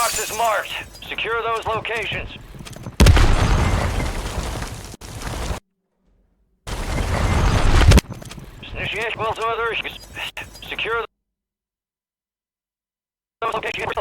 boxes marked. Secure those locations. Initiate well to other issues. Secure those locations.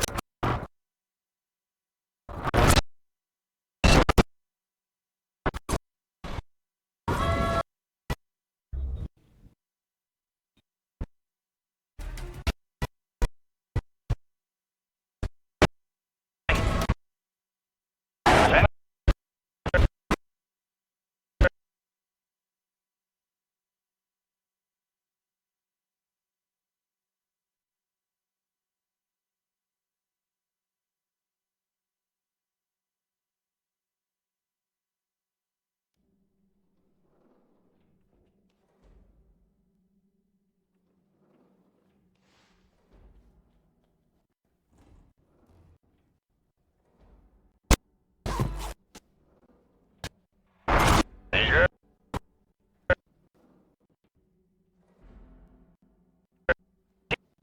Danger.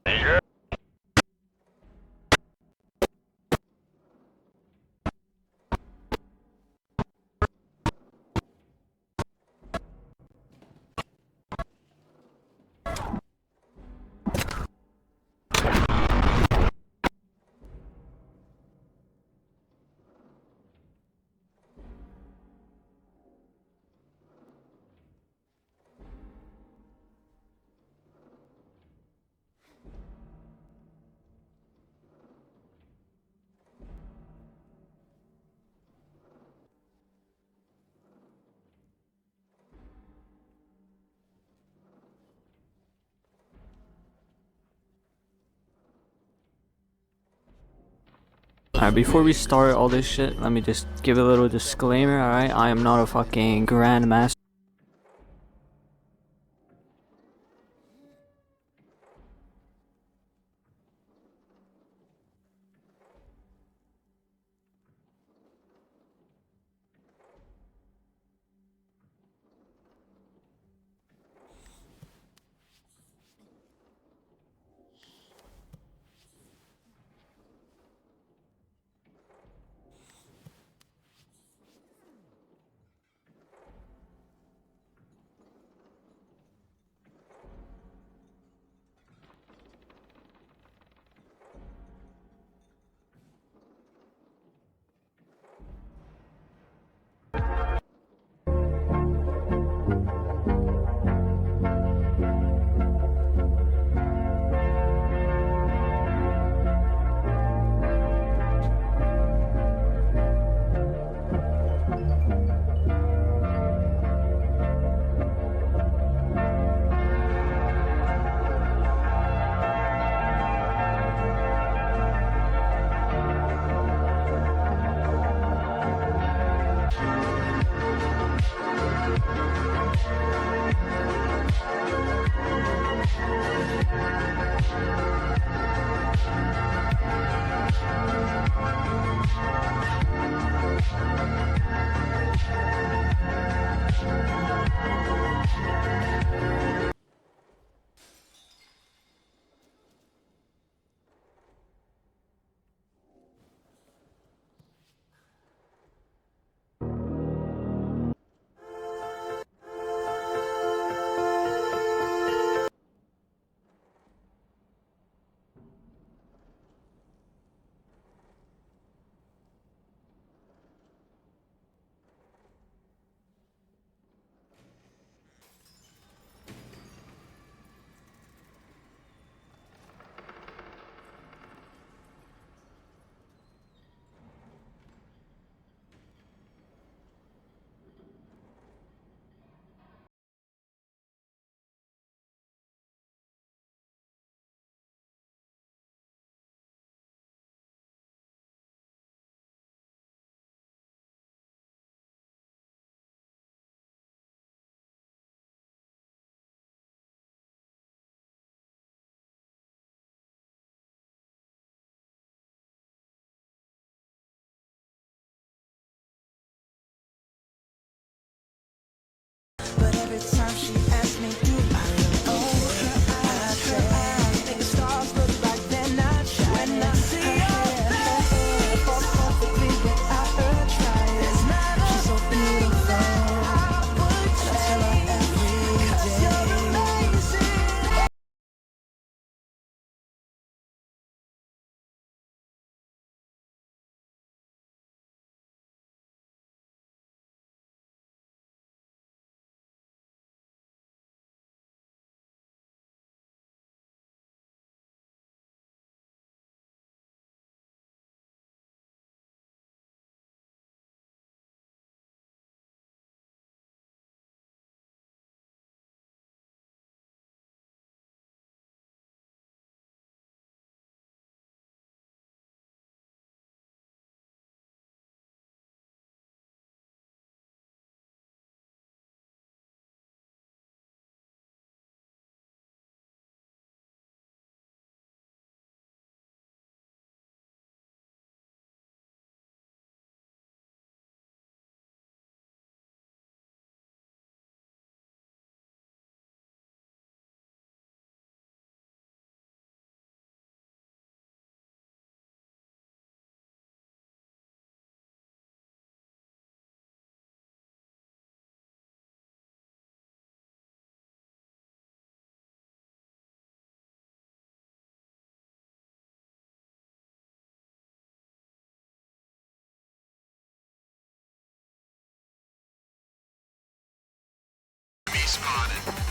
Danger. Alright, before we start all this shit, let me just give a little disclaimer, alright? I am not a fucking grandmaster.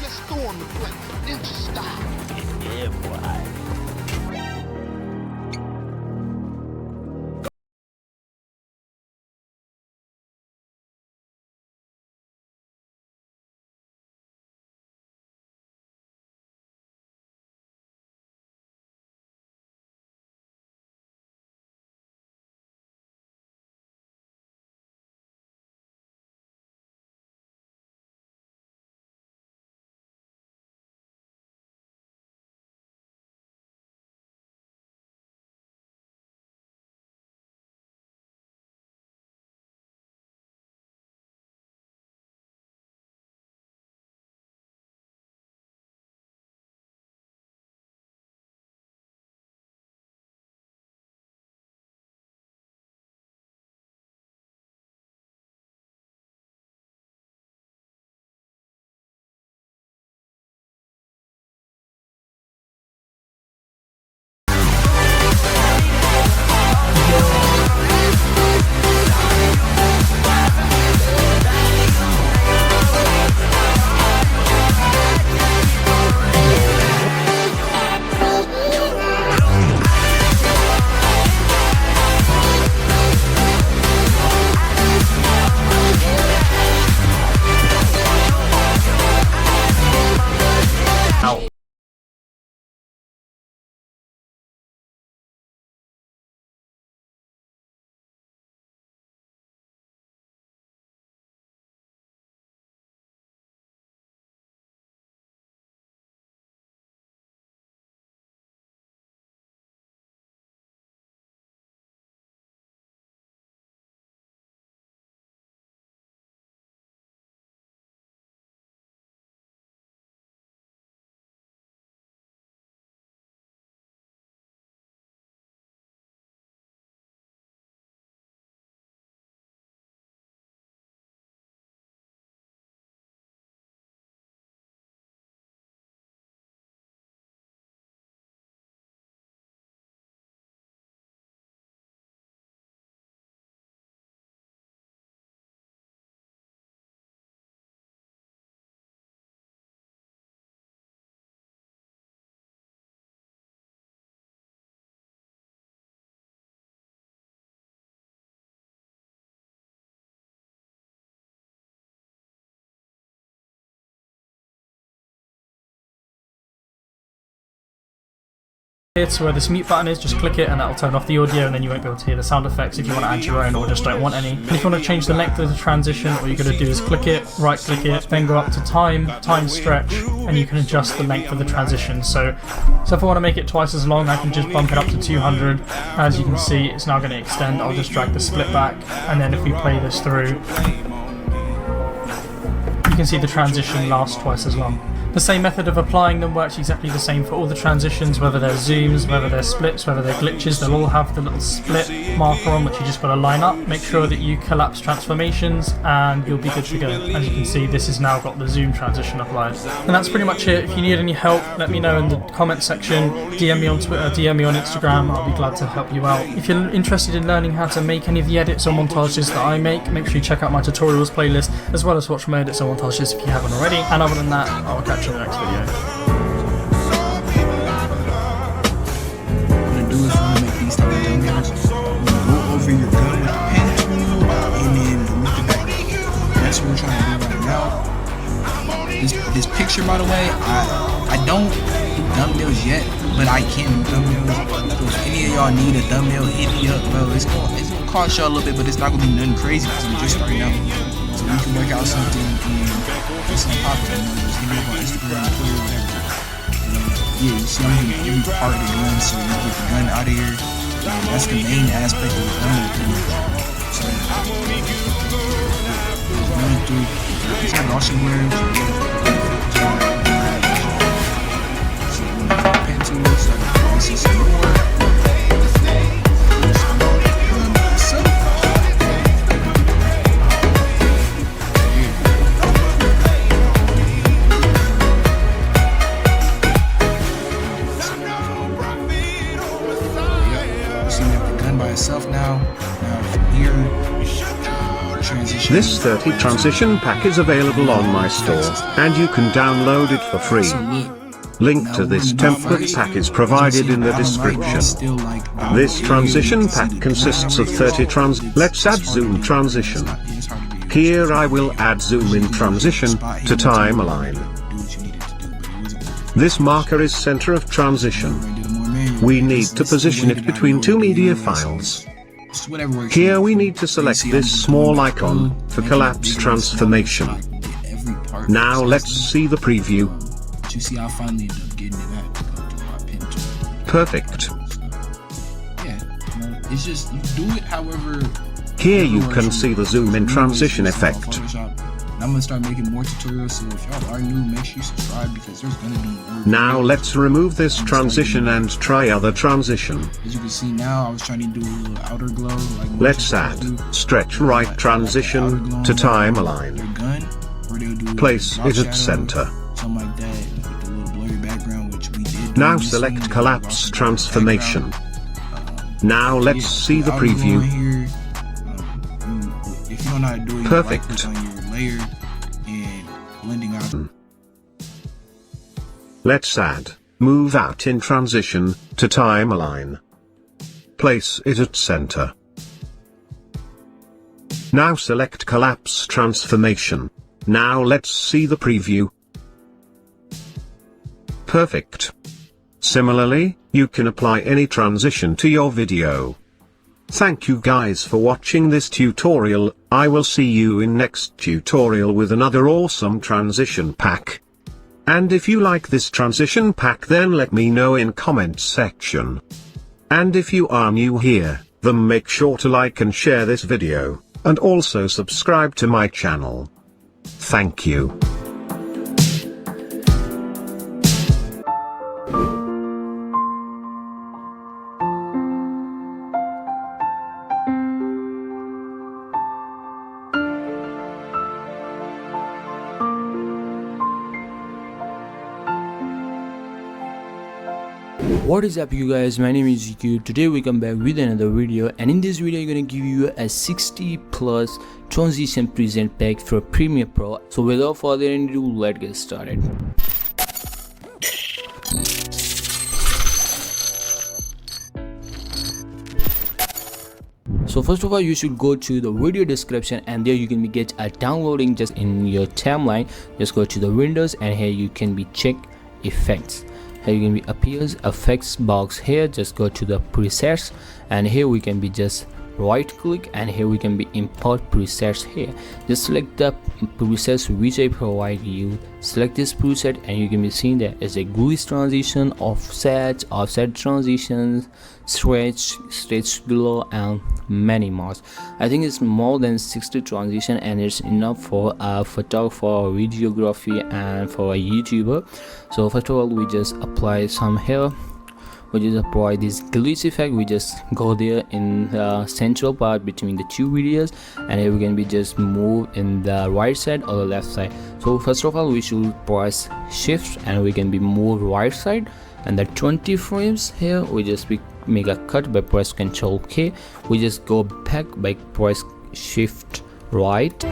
Let's go on the plate. Ninja style. Yeah, boy. Here to where this mute button is, just click it and that'll turn off the audio, and then you won't be able to hear the sound effects if you want to add your own or just don't want any. And if you want to change the length of the transition, all you're going to do is click it, right click it, then go up to time stretch, and you can adjust the length of the transition. So if I want to make it twice as long, I can just bump it up to 200. As you can see, it's now going to extend. I'll just drag the split back, and then if we play this through, you can see the transition lasts twice as long. The same method of applying them works exactly the same for all the transitions, whether they're zooms, whether they're splits, whether they're glitches. They'll all have the little split marker on, which you just got to line up. Make sure that you collapse transformations and you'll be good to go. As you can see, this has now got the zoom transition applied. And that's pretty much it. If you need any help, let me know in the comment section. DM me on Twitter, DM me on Instagram. I'll be glad to help you out. If you're interested in learning how to make any of the edits or montages that I make sure you check out my tutorials playlist, as well as watch my edits or montages if you haven't already. And other than that, I'll catch you in the next video. What I'm gonna do is I'm gonna make these type of thumbnails. I'm gonna go over your gun with the pen tool and then with the back. That's what we're trying to do right now. This picture, by the way, I don't do thumbnails yet, but I can do thumbnails. So if any of y'all need a thumbnail, hit me up, bro. It's gonna cost y'all a little bit, but it's not gonna be nothing crazy because we're just starting out. So we can work out something and get some popular. Just hit me up on Instagram, Twitter, whatever. Yeah, you see I'm in every part of the gun, so you get the gun out of here. That's the main aspect of the thumbnail thing. So running through, it's like also where so when I pen tools, so I can see some more. Itself now from here, transition. This 30 transition pack is available on my store, and you can download it for free. So look, Link to this template pack is provided in the description. This transition pack consists of 30 Let's add zoom transition. Here I will add zoom in transition to timeline. This marker is center of transition. We need to position it between two media files. Here we need to select this small icon for collapse transformation. Now let's see the preview. You see, I finally ended up getting it at my pin tool. Perfect. Yeah, it's just you do it however. Here you can see the zoom in transition effect. And I'm gonna start making more tutorials, so if y'all are new, make sure you subscribe because there's gonna be more. Now let's remove this transition and try other transition. As you can see now, I was trying to do a little outer glow. Like Let's add stretch right transition to timeline. Place it at center. Something like that, with the little blurry background, which we did. Now select collapse transformation. Now let's see the preview. If you don't know how to do it, you Perfect. right click on your layer and blending out. Let's add move out in transition to timeline. Place it at center. Now select collapse transformation. Now let's see the preview. Perfect. Similarly, you can apply any transition to your video. Thank you guys for watching this tutorial. I will see you in next tutorial with another awesome transition pack. And if you like this transition pack, then let me know in comment section. And if you are new here, then make sure to like and share this video, and also subscribe to my channel. Thank you. What is up you guys, my name is GQ. Today we come back with another video, and in this video I'm gonna give you a 60 plus transition present pack for Premiere Pro. So without further ado, let's get started. So first of all, you should go to the video description, and there you can get a downloading just in your timeline. Just go to the Windows, and here you can check effects. Here you can appears effects box. Here just go to the presets, and here we can just right click, and here we can import presets. Here just select the presets which I provide you. Select this preset, and you can be seeing that it's a grease transition, offset transitions, stretch below, and many more. I think it's more than 60 transition, and it's enough for a photographer, or videography, and for a YouTuber. So first of all, we just apply some here. We just apply this glitch effect. We just go there in the central part between the two videos, and here we can just move in the right side or the left side. So first of all, we should press shift, and we can move right side, and the 20 frames here we just make a cut by press Ctrl K. We just go back by press shift right.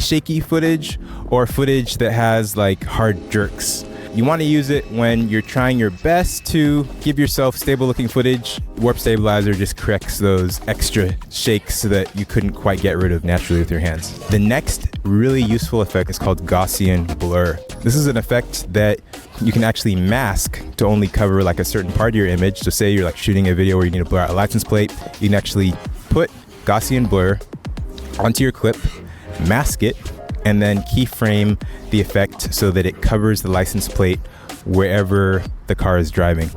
Shaky footage or footage that has like hard jerks. You want to use it when you're trying your best to give yourself stable looking footage. Warp Stabilizer just corrects those extra shakes so that you couldn't quite get rid of naturally with your hands. The next really useful effect is called Gaussian blur. This is an effect that you can actually mask to only cover like a certain part of your image. So say you're like shooting a video where you need to blur out a license plate, you can actually put Gaussian blur onto your clip, mask it, and then keyframe the effect so that it covers the license plate wherever the car is driving.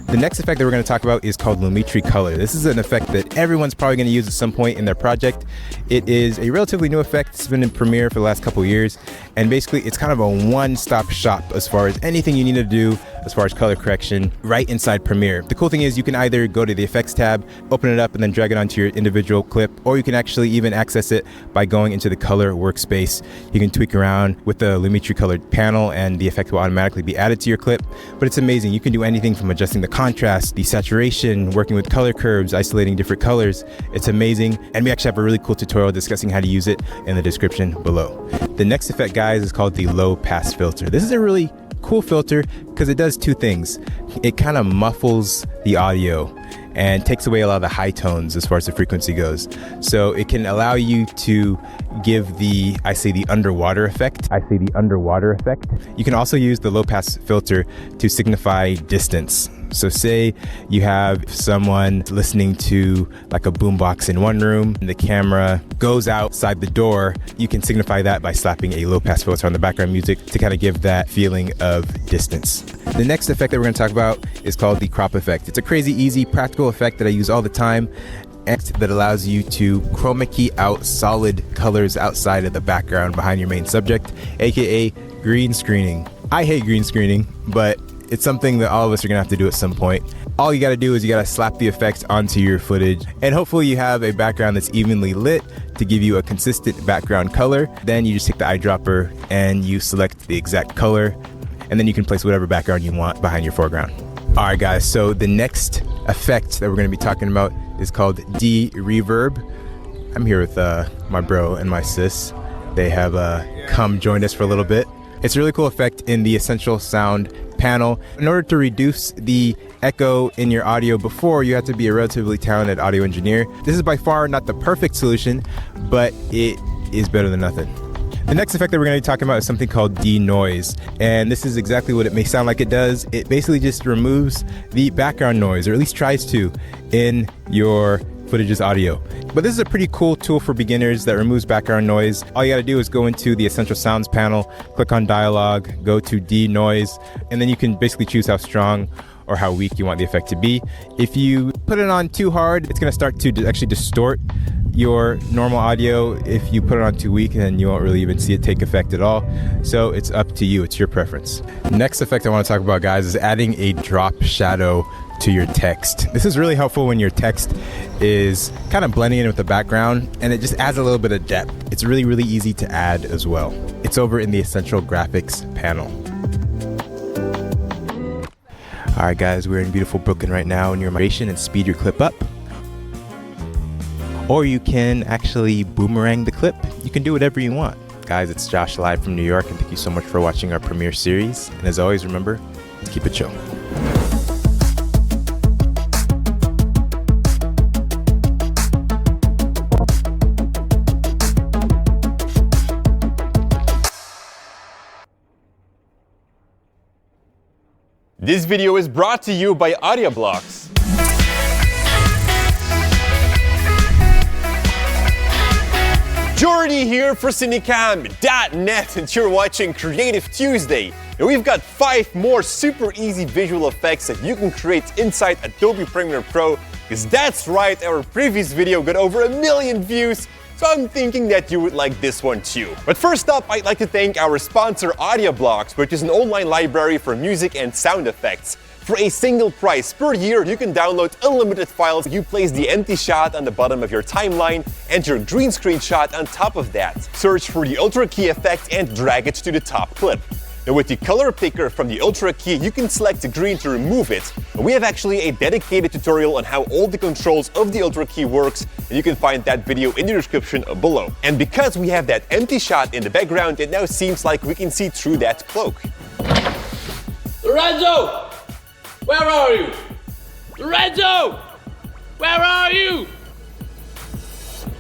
The next effect that we're going to talk about is called Lumetri Color. This is an effect that everyone's probably going to use at some point in their project. It is a relatively new effect. It's been in Premiere for the last couple of years, and basically it's kind of a one-stop shop as far as anything you need to do as far as color correction right inside Premiere. The cool thing is you can either go to the effects tab, open it up, and then drag it onto your individual clip, or you can actually even access it by going into the color workspace. You can tweak around with the Lumetri colored panel and the effect will automatically be added to your clip. But it's amazing. You can do anything from adjusting the contrast, the saturation, working with color curves, isolating different colors. It's amazing. And we actually have a really cool tutorial discussing how to use it in the description below. The next effect, guys, is called the low pass filter. This is a really cool filter because it does two things. It kind of muffles the audio and takes away a lot of the high tones as far as the frequency goes. So it can allow you to give the underwater effect. You can also use the low pass filter to signify distance. So say you have someone listening to like a boombox in one room and the camera goes outside the door, you can signify that by slapping a low pass filter on the background music to kind of give that feeling of distance. The next effect that we're going to talk about is called the crop effect. It's a crazy easy practical effect that I use all the time that allows you to chroma key out solid colors outside of the background behind your main subject, aka green screening. I hate green screening, but it's something that all of us are gonna have to do at some point. All you gotta do is you gotta slap the effects onto your footage, and hopefully you have a background that's evenly lit to give you a consistent background color. Then you just take the eyedropper and you select the exact color, and then you can place whatever background you want behind your foreground. All right, guys, so the next effect that we're gonna be talking about is called de-reverb. I'm here with my bro and my sis. They have come join us for a little bit. It's a really cool effect in the Essential Sound panel. In order to reduce the echo in your audio before, you have to be a relatively talented audio engineer. This is by far not the perfect solution, but it is better than nothing. The next effect that we're going to be talking about is something called denoise, and this is exactly what it may sound like it does. It basically just removes the background noise, or at least tries to, in your footage's audio. But this is a pretty cool tool for beginners that removes background noise. All you gotta do is go into the Essential Sounds panel, click on Dialogue, go to Denoise, and then you can basically choose how strong or how weak you want the effect to be. If you put it on too hard, it's gonna start to actually distort your normal audio. If you put it on too weak, then you won't really even see it take effect at all. So it's up to you, it's your preference. Next effect I wanna talk about, guys, is adding a drop shadow to your text. This is really helpful when your text is kind of blending in with the background, and it just adds a little bit of depth. It's really, really easy to add as well. It's over in the Essential Graphics panel. All right, guys, we're in beautiful Brooklyn right now, and your migration and speed your clip up. Or you can actually boomerang the clip. You can do whatever you want. Guys, it's Josh live from New York, and thank you so much for watching our premiere series. And as always, remember, keep it chill. This video is brought to you by Audioblocks. Jordy here for Cinecam.net, and you're watching Creative Tuesday. And we've got 5 more super easy visual effects that you can create inside Adobe Premiere Pro, because that's right, our previous video got over 1 million views. So I'm thinking that you would like this one too. But first up, I'd like to thank our sponsor Audioblocks, which is an online library for music and sound effects. For a single price per year, you can download unlimited files. You place the empty shot on the bottom of your timeline and your green screen shot on top of that. Search for the Ultra Key effect and drag it to the top clip. Now with the color picker from the Ultra Key, you can select the green to remove it. And we have actually a dedicated tutorial on how all the controls of the Ultra Key works, and you can find that video in the description below. And because we have that empty shot in the background, it now seems like we can see through that cloak. Lorenzo! Where are you? Lorenzo! Where are you?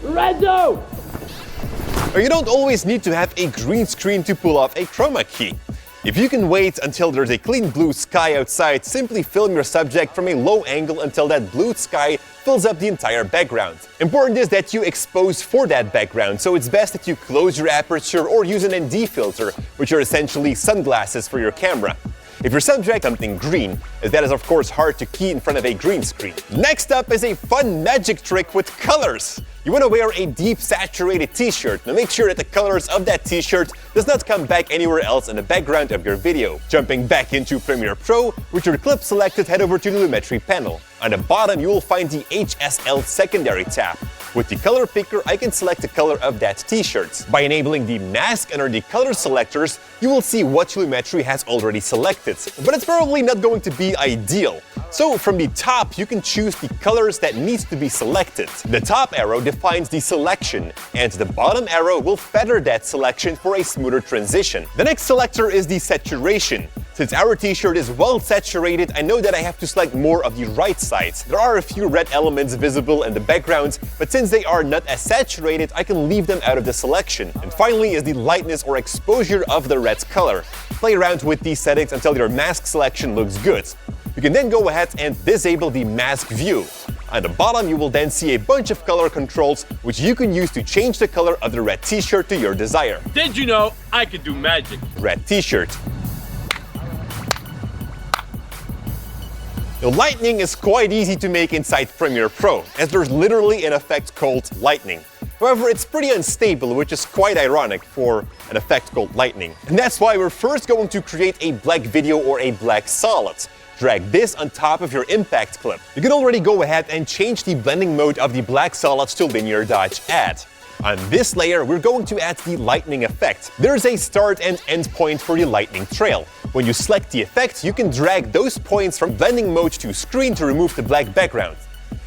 Lorenzo! Or you don't always need to have a green screen to pull off a chroma key. If you can wait until there's a clean blue sky outside, simply film your subject from a low angle until that blue sky fills up the entire background. Important is that you expose for that background, so it's best that you close your aperture or use an ND filter, which are essentially sunglasses for your camera. If your subject something green, as that is of course hard to key in front of a green screen. Next up is a fun magic trick with colors. You want to wear a deep saturated t-shirt. Now make sure that the colors of that t-shirt does not come back anywhere else in the background of your video. Jumping back into Premiere Pro, with your clip selected, head over to the Lumetri panel. On the bottom you will find the HSL secondary tab. With the color picker, I can select the color of that t-shirt. By enabling the mask under the color selectors, you will see what Lumetri has already selected. But it's probably not going to be ideal. So from the top, you can choose the colors that needs to be selected. The top arrow defines the selection, and the bottom arrow will feather that selection for a smoother transition. The next selector is the saturation. Since our t-shirt is well saturated, I know that I have to select more of the right side. There are a few red elements visible in the background, but since they are not as saturated, I can leave them out of the selection. And finally is the lightness or exposure of the red color. Play around with these settings until your mask selection looks good. You can then go ahead and disable the mask view. At the bottom, you will then see a bunch of color controls, which you can use to change the color of the red t-shirt to your desire. Did you know I could do magic? Red t-shirt. The lightning is quite easy to make inside Premiere Pro, as there's literally an effect called lightning. However, it's pretty unstable, which is quite ironic for an effect called lightning. And that's why we're first going to create a black video or a black solid. Drag this on top of your impact clip. You can already go ahead and change the blending mode of the black solids to linear dodge add. On this layer, we're going to add the lightning effect. There's a start and end point for the lightning trail. When you select the effect, you can drag those points from blending mode to screen to remove the black background.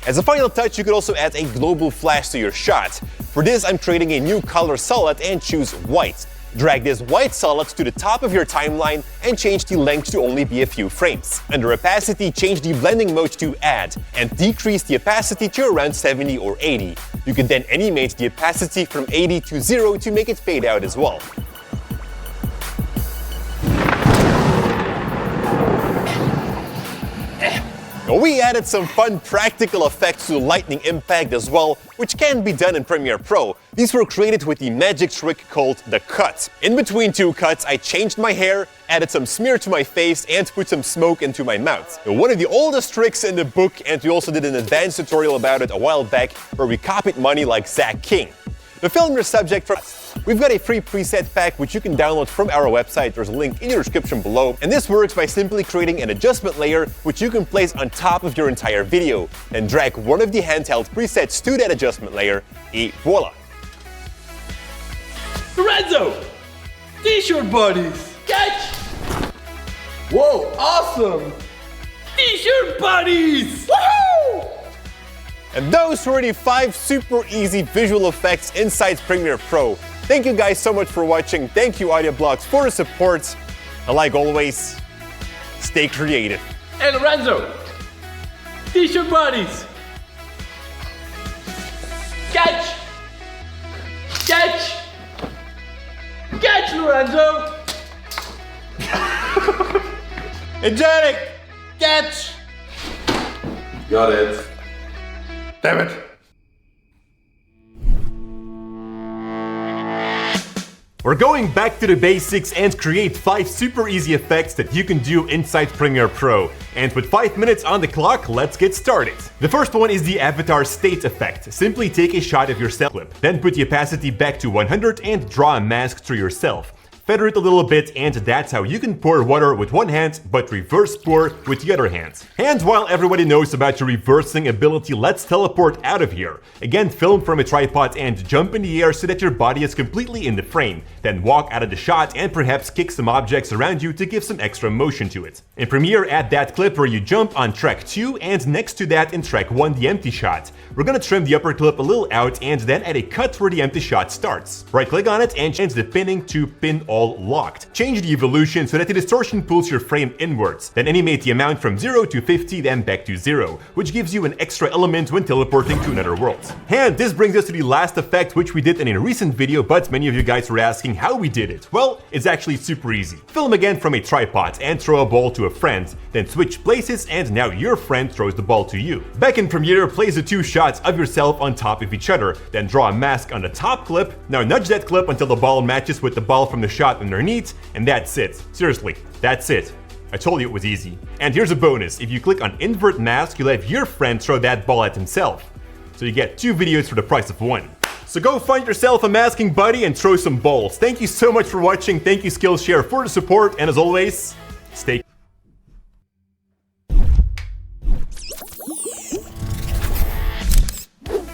As a final touch, you could also add a global flash to your shot. For this, I'm creating a new color solid and choose white. Drag this white solid to the top of your timeline and change the length to only be a few frames. Under opacity, change the blending mode to add and decrease the opacity to around 70 or 80. You can then animate the opacity from 80 to 0 to make it fade out as well. Now, we added some fun practical effects to lightning impact as well, which can be done in Premiere Pro. These were created with the magic trick called the cut. In between two cuts, I changed my hair, added some smear to my face, and put some smoke into my mouth. Now, one of the oldest tricks in the book, and we also did an advanced tutorial about it a while back, where we copied money like Zach King. The film your subject from. We've got a free preset pack which you can download from our website. There's a link in the description below. And this works by simply creating an adjustment layer which you can place on top of your entire video. Then drag one of the handheld presets to that adjustment layer, et voila. Lorenzo! T-shirt buddies! Catch! Whoa, awesome! T-shirt buddies! Woohoo! And those were the 5 super easy visual effects inside Premiere Pro. Thank you guys so much for watching. Thank you Audioblocks for the support. And like always, stay creative. Hey Lorenzo! T-shirt buddies! Catch! Catch! Catch, Lorenzo! Angelic! Catch! Got it. Damn it! We're going back to the basics and create 5 super easy effects that you can do inside Premiere Pro. And with 5 minutes on the clock, let's get started. The first one is the avatar state effect. Simply take a shot of yourself clip, then put the opacity back to 100 and draw a mask to yourself. Feather it a little bit, and that's how you can pour water with one hand, but reverse pour with the other hand. And while everybody knows about your reversing ability, let's teleport out of here. Again, film from a tripod and jump in the air so that your body is completely in the frame. Then walk out of the shot and perhaps kick some objects around you to give some extra motion to it. In Premiere, add that clip where you jump on track 2 and next to that in track 1 the empty shot. We're gonna trim the upper clip a little out and then add a cut where the empty shot starts. Right click on it and change the pinning to pin all locked. Change the evolution so that the distortion pulls your frame inwards. Then animate the amount from 0 to 50, then back to 0, which gives you an extra element when teleporting to another world. And this brings us to the last effect, which we did in a recent video, but many of you guys were asking how we did it. Well, it's actually super easy. Film again from a tripod and throw a ball to a friend, then switch places and now your friend throws the ball to you. Back in Premiere, place the two shots of yourself on top of each other, then draw a mask on the top clip. Now nudge that clip until the ball matches with the ball from the shot underneath, and that's it. Seriously, that's it. I told you it was easy. And here's a bonus. If you click on invert mask, you'll have your friend throw that ball at himself. So you get 2 videos for the price of 1. So go find yourself a masking buddy and throw some balls. Thank you so much for watching. Thank you Skillshare for the support, and as always, stay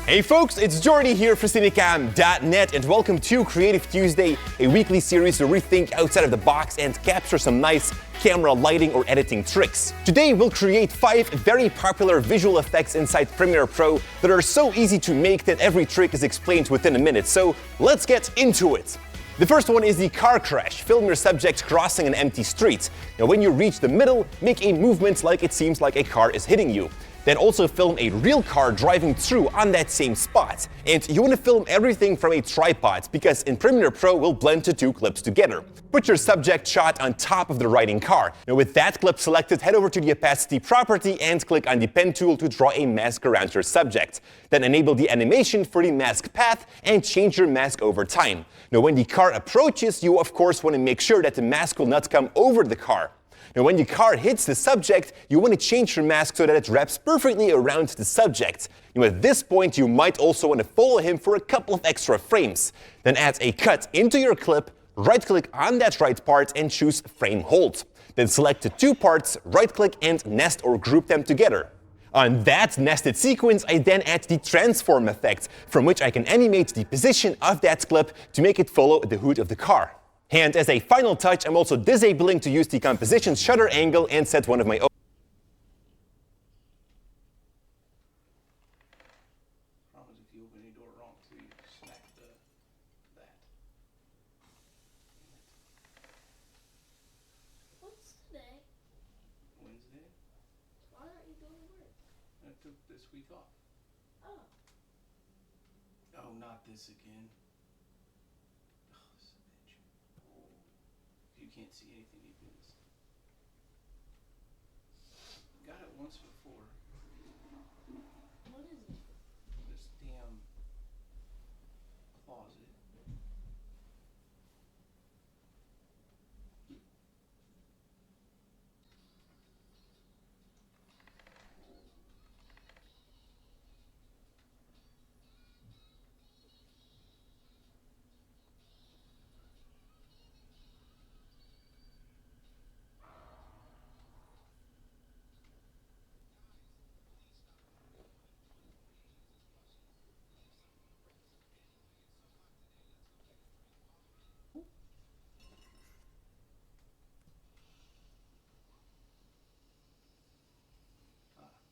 Hey folks, it's Jordy here for Cinecam.net, and welcome to Creative Tuesday, a weekly series where we think outside of the box and capture some nice camera lighting or editing tricks. Today we'll create 5 very popular visual effects inside Premiere Pro that are so easy to make that every trick is explained within a minute, so let's get into it. The first one is the car crash. Film your subject crossing an empty street. Now when you reach the middle, make a movement like it seems like a car is hitting you. Then also film a real car driving through on that same spot. And you want to film everything from a tripod, because in Premiere Pro we'll blend the 2 clips together. Put your subject shot on top of the riding car. Now with that clip selected, head over to the opacity property and click on the pen tool to draw a mask around your subject. Then enable the animation for the mask path and change your mask over time. Now when the car approaches, you of course want to make sure that the mask will not come over the car. Now when the car hits the subject, you want to change your mask so that it wraps perfectly around the subject. Now at this point, you might also want to follow him for a couple of extra frames. Then add a cut into your clip, right-click on that right part and choose Frame Hold. Then select the 2 parts, right-click and nest or group them together. On that nested sequence, I then add the transform effect, from which I can animate the position of that clip to make it follow the hood of the car. And as a final touch, I'm also disabling to use the composition shutter angle and set one of my own. What's today? Wednesday. Why aren't you going to work? I took this week off. Oh. Oh, not this again. You can't see anything you can see. Got it once before. What is it? This damn closet.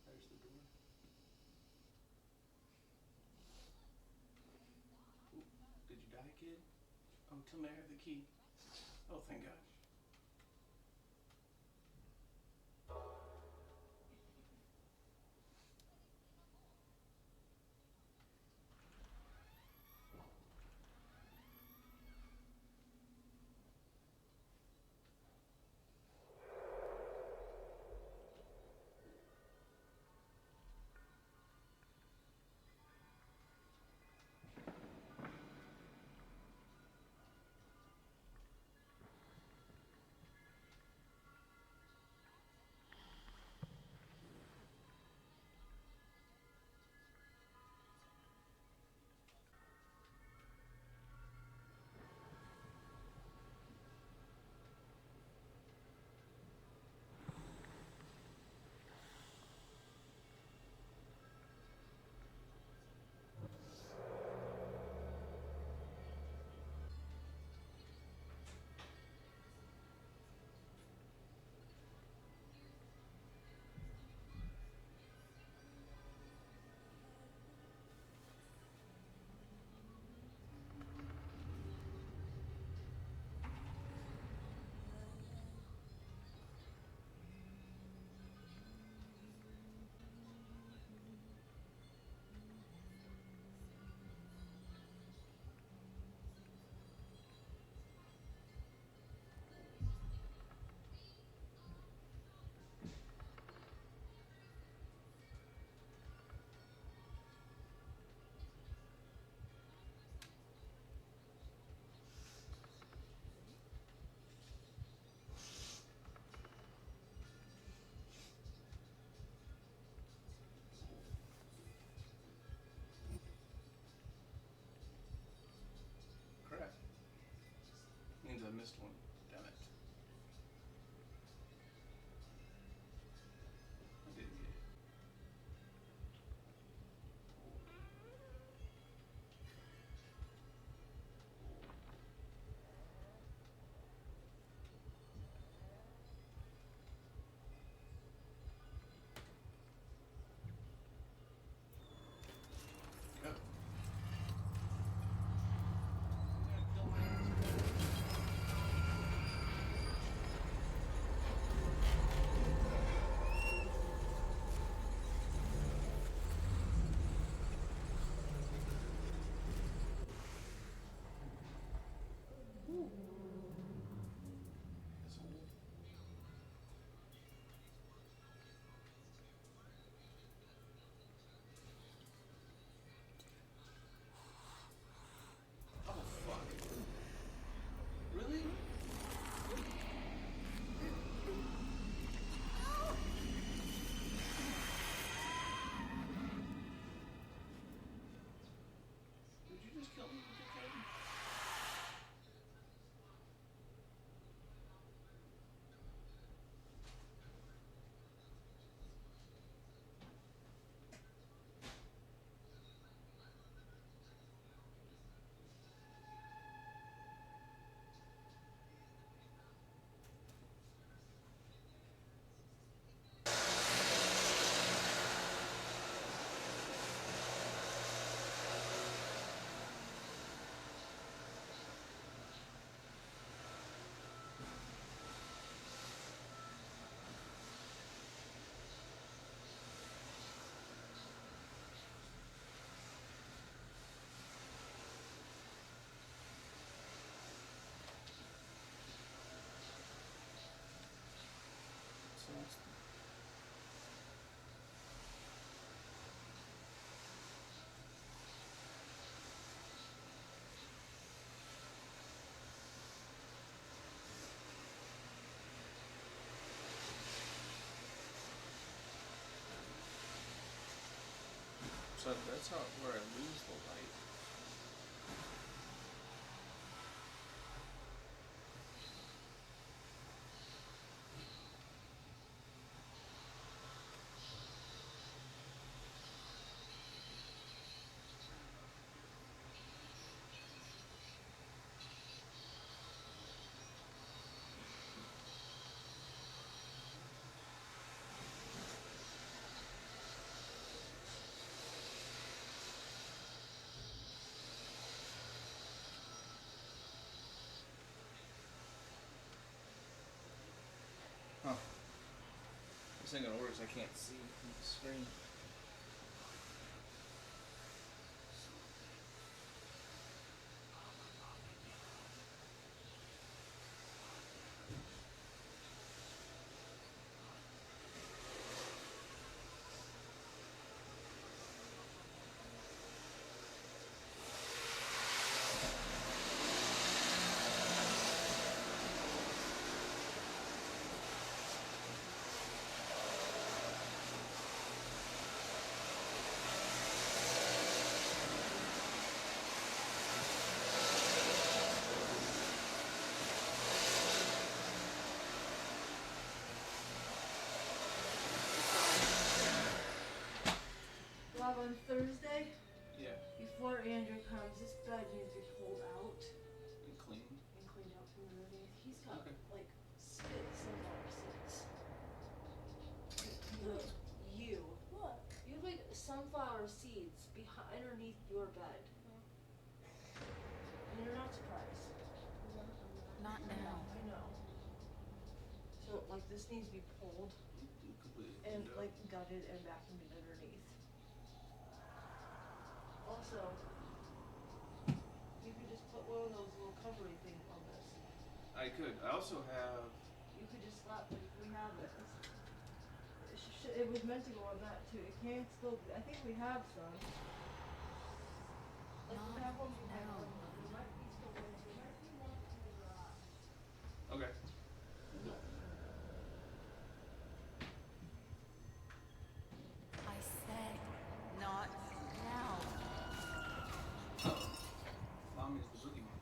There's the door. Ooh, did you die, kid? Oh, tell me I have the key. Oh, thank God. missed one. Damn it. I didn't get it. Go. Oh fuck. Really? Did you just kill me, dickhead? So that's how where I lose the light. Huh. This ain't gonna work because I can't see from the screen. Rob, on Thursday, Yeah. before Andrew comes, this bed needs to be pulled out And clean. and cleaned out from underneath. He's got Okay. like spit sunflower seeds. Look, you. What? You have like sunflower seeds behind underneath your bed. And you're not surprised. Not now. I know. So like this needs to be pulled Completely and cleaned up. like gutted and vacuumed underneath. Also, you could just put one of those little covery things on this. I could. I also have. You could just slap it. We have it. It was meant to go on that too. It can still. I think we have some. Like we have one. We have one. There might be still one. There might be one in the garage. Okay. I said, not now. Mommy is the boogeyman.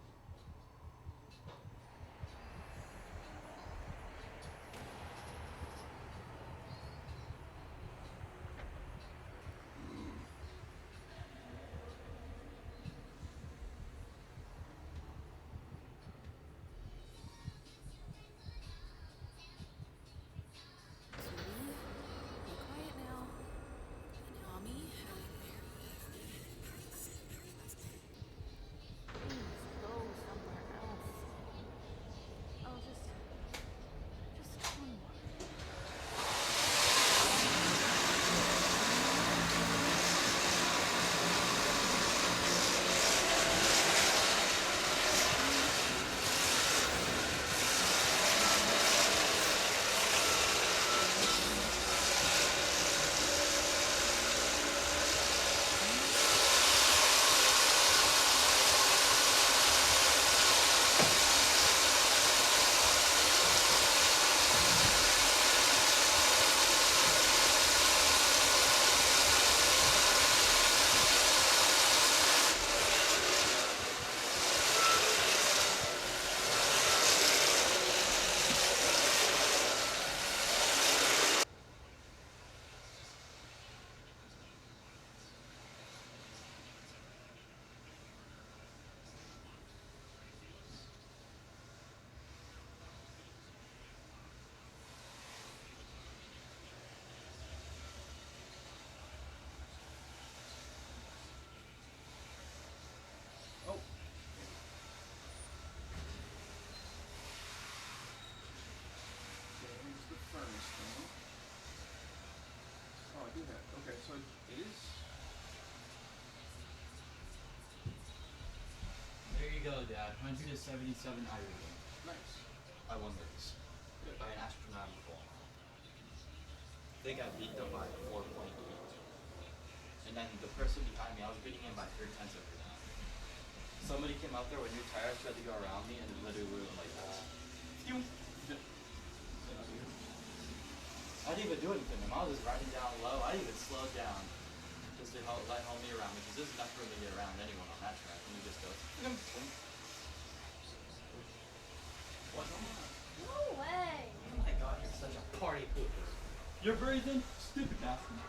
go, Dad. 177 Iron. Nice. I won this. By an astronomical. They got beat up by 4.8. And then the person behind me, I was beating him by 3/10 of that. Somebody came out there with new tires, tried to go around me, and literally we were like, I didn't even do anything. I was just riding down low. I didn't even slow down just to let homie around me, because there's enough room to get around anyone on that track. And he just goes, what? No way! Oh my god, you're such a party pooper. You're breathing? Stupid bastard.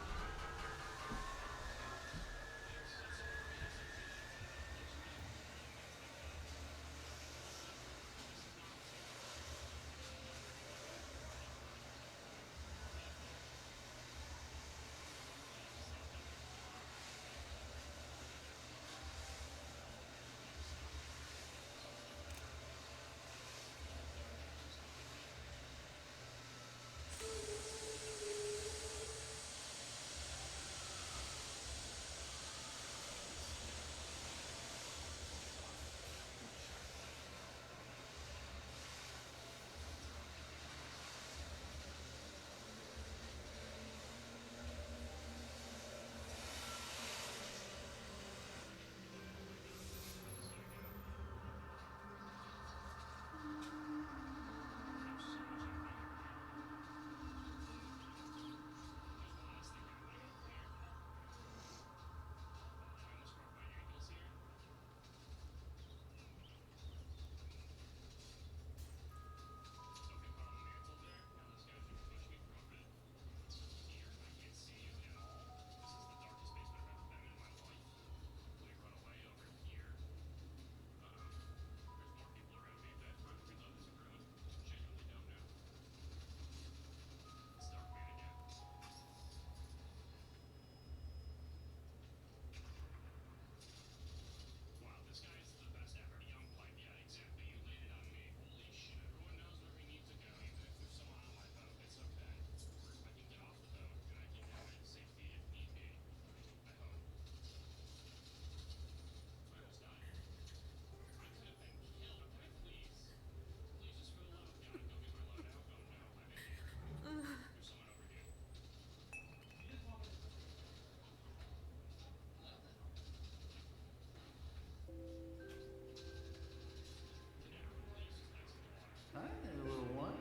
Hi there, little one.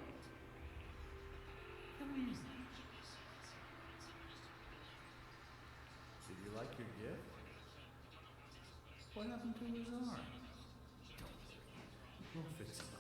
Come here. Did you like your gift? What happened to his arm? Don't worry. We'll fix it.